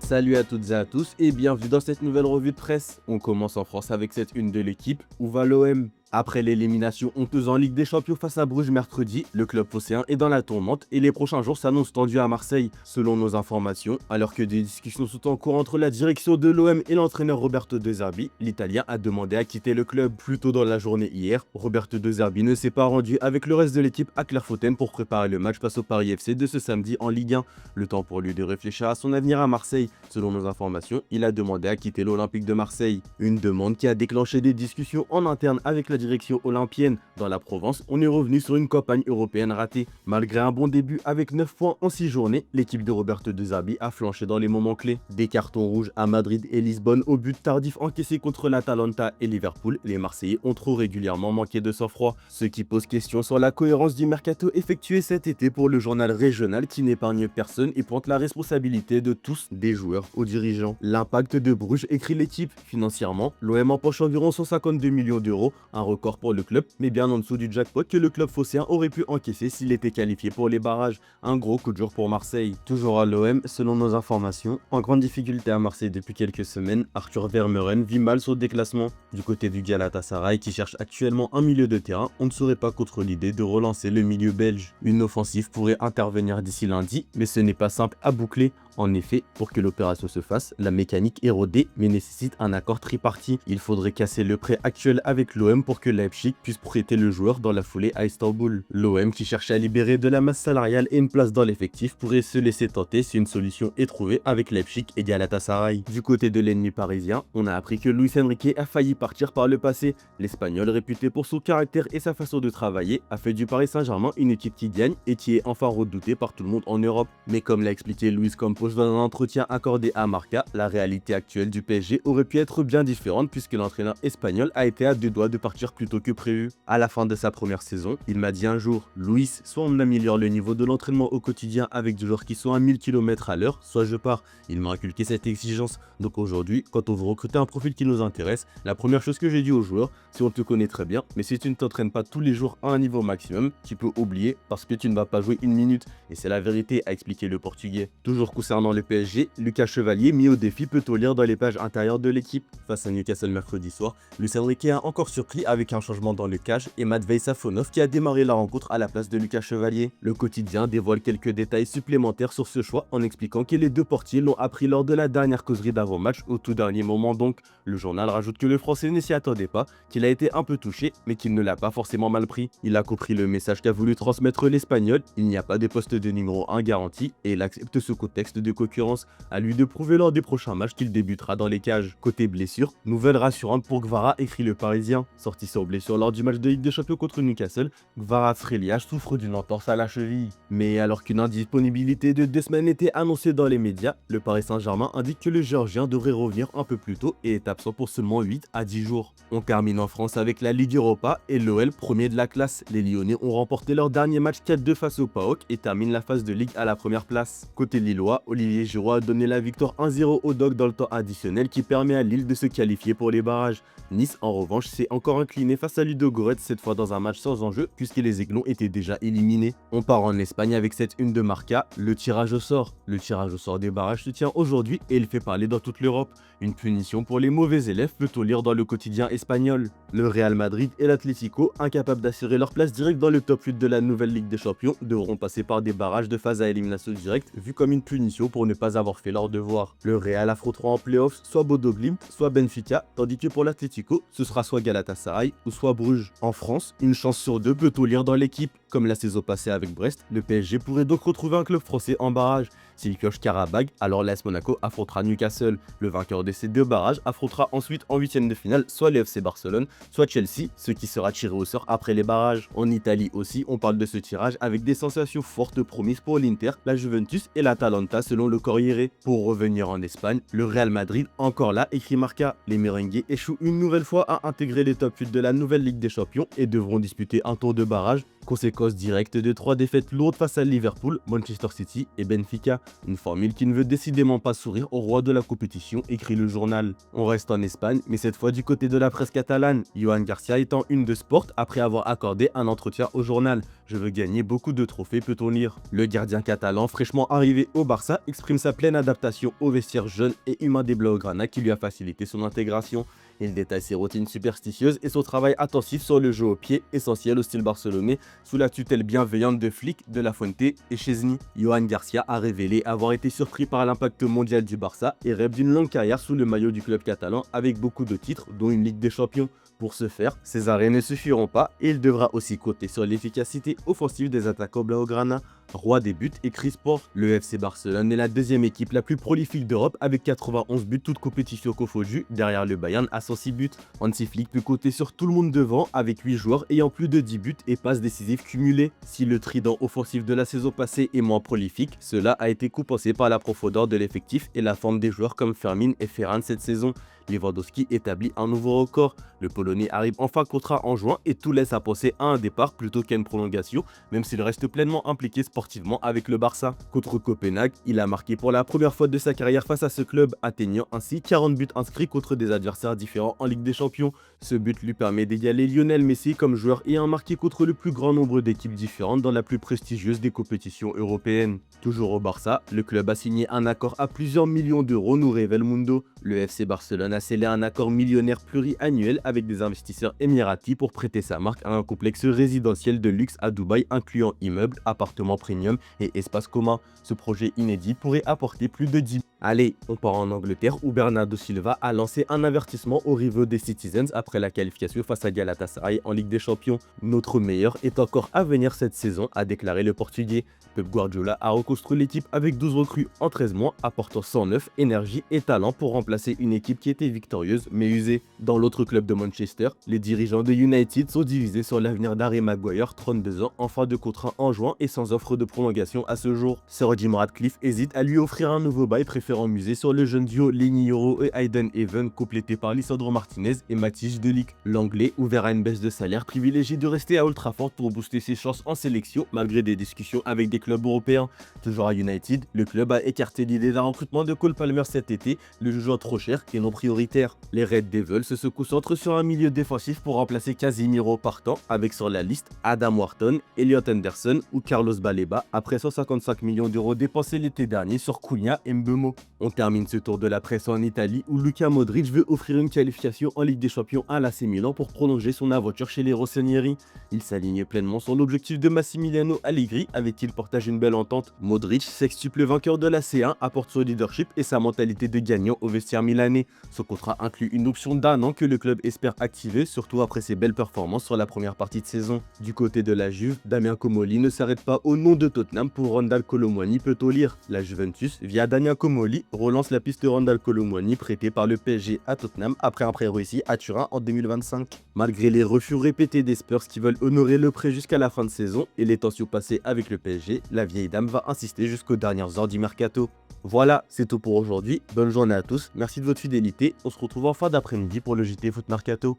Salut à toutes et à tous et bienvenue dans cette nouvelle revue de presse. On commence en France avec cette une de l'équipe. Où va l'OM? Après l'élimination honteuse en Ligue des Champions face à Bruges mercredi, le club phocéen est dans la tourmente et les prochains jours s'annoncent tendus à Marseille. Selon nos informations, alors que des discussions sont en cours entre la direction de l'OM et l'entraîneur Roberto De Zerbi, l'Italien a demandé à quitter le club. Plus tôt dans la journée hier, Roberto De Zerbi ne s'est pas rendu avec le reste de l'équipe à Clairefontaine pour préparer le match face au Paris FC de ce samedi en Ligue 1. Le temps pour lui de réfléchir à son avenir à Marseille. Selon nos informations, il a demandé à quitter l'Olympique de Marseille. Une demande qui a déclenché des discussions en interne avec la direction olympienne. Dans la Provence, on est revenu sur une campagne européenne ratée. Malgré un bon début avec 9 points en 6 journées, l'équipe de Roberto De Zerbi a flanché dans les moments clés. Des cartons rouges à Madrid et Lisbonne au but tardif encaissé contre l'Atalanta et Liverpool, les Marseillais ont trop régulièrement manqué de sang-froid. Ce qui pose question sur la cohérence du mercato effectué cet été pour le journal régional qui n'épargne personne et pointe la responsabilité de tous, des joueurs aux dirigeants. L'impact de Bruges, écrit l'équipe. Financièrement, l'OM empoche environ 152 millions d'euros, un record pour le club, mais bien en dessous du jackpot que le club phocéen aurait pu encaisser s'il était qualifié pour les barrages. Un gros coup de jour pour Marseille. Toujours à l'OM, selon nos informations, en grande difficulté à Marseille depuis quelques semaines, Arthur Vermeuren vit mal son déclassement. Du côté du Galatasaray qui cherche actuellement un milieu de terrain, on ne serait pas contre l'idée de relancer le milieu belge. Une offensive pourrait intervenir d'ici lundi, mais ce n'est pas simple à boucler. En effet, pour que l'opération se fasse, la mécanique est rodée mais nécessite un accord tripartite. Il faudrait casser le prêt actuel avec l'OM pour que Leipzig puisse prêter le joueur dans la foulée à Istanbul. L'OM, qui cherche à libérer de la masse salariale et une place dans l'effectif, pourrait se laisser tenter si une solution est trouvée avec Leipzig et Galatasaray. Du côté de l'ennemi parisien, on a appris que Luis Enrique a failli partir par le passé. L'Espagnol, réputé pour son caractère et sa façon de travailler, a fait du Paris Saint-Germain une équipe qui gagne et qui est enfin redoutée par tout le monde en Europe. Mais comme l'a expliqué Luis Campos dans un entretien accordé à Marca, la réalité actuelle du PSG aurait pu être bien différente puisque l'entraîneur espagnol a été à deux doigts de partir plus tôt que prévu. À la fin de sa première saison, il m'a dit un jour: Luis, soit on améliore le niveau de l'entraînement au quotidien avec des joueurs qui sont à 1000 km à l'heure, soit je pars. Il m'a inculqué cette exigence. Donc aujourd'hui, quand on veut recruter un profil qui nous intéresse, la première chose que j'ai dit aux joueurs, c'est: on te connaît très bien, mais si tu ne t'entraînes pas tous les jours à un niveau maximum, tu peux oublier parce que tu ne vas pas jouer une minute. Et c'est la vérité, a expliqué le Portugais. Toujours concernant le PSG, Lucas Chevalier, mis au défi, peut-on lire dans les pages intérieures de l'équipe. Face à Newcastle mercredi soir, Luis Enrique a encore surpris avec un changement dans le cage et Matvei Safonov qui a démarré la rencontre à la place de Lucas Chevalier. Le quotidien dévoile quelques détails supplémentaires sur ce choix en expliquant que les deux portiers l'ont appris lors de la dernière causerie d'avant-match au tout dernier moment donc. Le journal rajoute que le Français ne s'y attendait pas, qu'il a été un peu touché mais qu'il ne l'a pas forcément mal pris. Il a compris le message qu'a voulu transmettre l'Espagnol, il n'y a pas de poste de numéro 1 garanti et il accepte ce contexte de concurrence. À lui de prouver lors des prochains matchs qu'il débutera dans les cages. Côté blessure, nouvelle rassurante pour Gvara, écrit le Parisien. Sorti sur blessure lors du match de Ligue des Champions contre Newcastle, Kvaratskhelia souffre d'une entorse à la cheville. Mais alors qu'une indisponibilité de 2 semaines était annoncée dans les médias, le Paris Saint-Germain indique que le Géorgien devrait revenir un peu plus tôt et est absent pour seulement 8 à 10 jours. On termine en France avec la Ligue Europa et l'OL premier de la classe. Les Lyonnais ont remporté leur dernier match 4-2 face au PAOK et terminent la phase de Ligue à la première place. Côté lillois, Olivier Giroud a donné la victoire 1-0 au Dog dans le temps additionnel qui permet à Lille de se qualifier pour les barrages. Nice, en revanche, s'est encore incliné face à Ludogorets, cette fois dans un match sans enjeu puisque les Aiglons étaient déjà éliminés. On part en Espagne avec cette une de Marca, le tirage au sort. Le tirage au sort des barrages se tient aujourd'hui et il fait parler dans toute l'Europe. Une punition pour les mauvais élèves, peut-on lire dans le quotidien espagnol. Le Real Madrid et l'Atlético, incapables d'assurer leur place directe dans le top 8 de la nouvelle Ligue des Champions, devront passer par des barrages de phase à élimination directe, vu comme une punition pour ne pas avoir fait leur devoir. Le Real affrontera en playoffs soit Bodo Glimt, soit Benfica, tandis que pour l'Atlético, ce sera soit Galatasaray ou soit Bruges. En France, une chance sur deux peut-on lire dans l'équipe. Comme la saison passée avec Brest, le PSG pourrait donc retrouver un club français en barrage. S'il pioche Karabag, alors l'AS Monaco affrontera Newcastle. Le vainqueur de ces deux barrages affrontera ensuite en huitième de finale soit le FC Barcelone, soit Chelsea, ce qui sera tiré au sort après les barrages. En Italie aussi, on parle de ce tirage avec des sensations fortes promises pour l'Inter, la Juventus et l'Atalanta selon le Corriere. Pour revenir en Espagne, le Real Madrid, encore là, écrit Marca. Les merengues échouent une nouvelle fois à intégrer les top 8 de la nouvelle Ligue des Champions et devront disputer un tour de barrage Conséquence directe de 3 défaites lourdes face à Liverpool, Manchester City et Benfica. Une formule qui ne veut décidément pas sourire au roi de la compétition, écrit le journal. On reste en Espagne, mais cette fois du côté de la presse catalane. Joan Garcia est en une de Sport après avoir accordé un entretien au journal. Je veux gagner beaucoup de trophées, peut-on lire. Le gardien catalan, fraîchement arrivé au Barça, exprime sa pleine adaptation au vestiaire jeune et humain des Blaugrana qui lui a facilité son intégration. Il détaille ses routines superstitieuses et son travail intensif sur le jeu au pied, essentiel au style barcelonais, sous la tutelle bienveillante de Flick, De La Fuente et Chesney. Joan Garcia a révélé avoir été surpris par l'impact mondial du Barça et rêve d'une longue carrière sous le maillot du club catalan avec beaucoup de titres, dont une Ligue des Champions. Pour ce faire, ses arrêts ne suffiront pas et il devra aussi compter sur l'efficacité offensive des attaquants blaugrana. Roi des buts, écrit Sport. Le FC Barcelone est la deuxième équipe la plus prolifique d'Europe avec 91 buts, toutes compétitions confondues, derrière le Bayern à 106 buts. Hansi Flick peut compter sur tout le monde devant avec 8 joueurs ayant plus de 10 buts et passes décisives cumulées. Si le trident offensif de la saison passée est moins prolifique, cela a été compensé par la profondeur de l'effectif et la forme des joueurs comme Fermin et Ferran cette saison. Lewandowski établit un nouveau record. Le Polonais arrive en fin de contrat en juin et tout laisse à penser à un départ plutôt qu'à une prolongation, même s'il reste pleinement impliqué sportivement avec le Barça. Contre Copenhague, il a marqué pour la première fois de sa carrière face à ce club, atteignant ainsi 40 buts inscrits contre des adversaires différents en Ligue des Champions. Ce but lui permet d'égaler Lionel Messi comme joueur ayant marqué contre le plus grand nombre d'équipes différentes dans la plus prestigieuse des compétitions européennes. Toujours au Barça, le club a signé un accord à plusieurs millions d'euros, nous révèle Mundo. Le FC Barcelone a scellé un accord millionnaire pluriannuel avec des investisseurs émiratis pour prêter sa marque à un complexe résidentiel de luxe à Dubaï incluant immeubles, appartements premium et espaces communs. Ce projet inédit pourrait apporter plus de 10. Allez, on part en Angleterre où Bernardo Silva a lancé un avertissement aux rivaux des Citizens après la qualification face à Galatasaray en Ligue des Champions. Notre meilleur est encore à venir cette saison, a déclaré le Portugais. Pep Guardiola a reconstruit l'équipe avec 12 recrues en 13 mois, apportant 109 énergie et talent pour remplacer une équipe qui était victorieuse mais usée. Dans l'autre club de Manchester, les dirigeants de United sont divisés sur l'avenir d'Harry Maguire, 32 ans, en fin de contrat en juin et sans offre de prolongation à ce jour. Sir Jim Ratcliffe hésite à lui offrir un nouveau bail, préférant miser sur le jeune duo Lenny Yoro et Hayden Even, complété par Lisandro Martinez et Matthijs de Ligt. L'anglais, ouvert à une baisse de salaire, privilégie de rester à Old Trafford pour booster ses chances en sélection malgré des discussions avec des clubs européens. Toujours à United, le club a écarté l'idée d'un recrutement de Cole Palmer cet été, le jugeant trop cher et non prioritaire. Les Red Devils se concentrent sur un milieu défensif pour remplacer Casemiro partant, avec sur la liste Adam Wharton, Elliot Henderson ou Carlos Baleba après 155 millions d'euros dépensés l'été dernier sur Cunha et Mbeumo. On termine ce tour de la presse en Italie où Luka Modric veut offrir une qualification en Ligue des Champions à l'AC Milan pour prolonger son aventure chez les Rossoneri. Il s'aligne pleinement sur l'objectif de Massimiliano Allegri avec qui il partage une belle entente. Modric, sextuple vainqueur de la C1, apporte son leadership et sa mentalité de gagnant au vestiaire milanais. Son contrat inclut une option d'1 an que le club espère activer, surtout après ses belles performances sur la première partie de saison. Du côté de la Juve, Damien Comolli ne s'arrête pas au nom de Tottenham pour Randal Kolo Muani, peut-on lire. La Juventus, via Damien Comolli, relance la piste de Randal Kolo Muani prêté par le PSG à Tottenham après un prêt réussi à Turin en 2025. Malgré les refus répétés des Spurs qui veulent honorer le prêt jusqu'à la fin de saison et les tensions passées avec le PSG, la vieille dame va insister jusqu'aux dernières heures du mercato. Voilà, c'est tout pour aujourd'hui. Bonne journée à tous, merci de votre fidélité. On se retrouve en fin d'après-midi pour le JT Foot Mercato.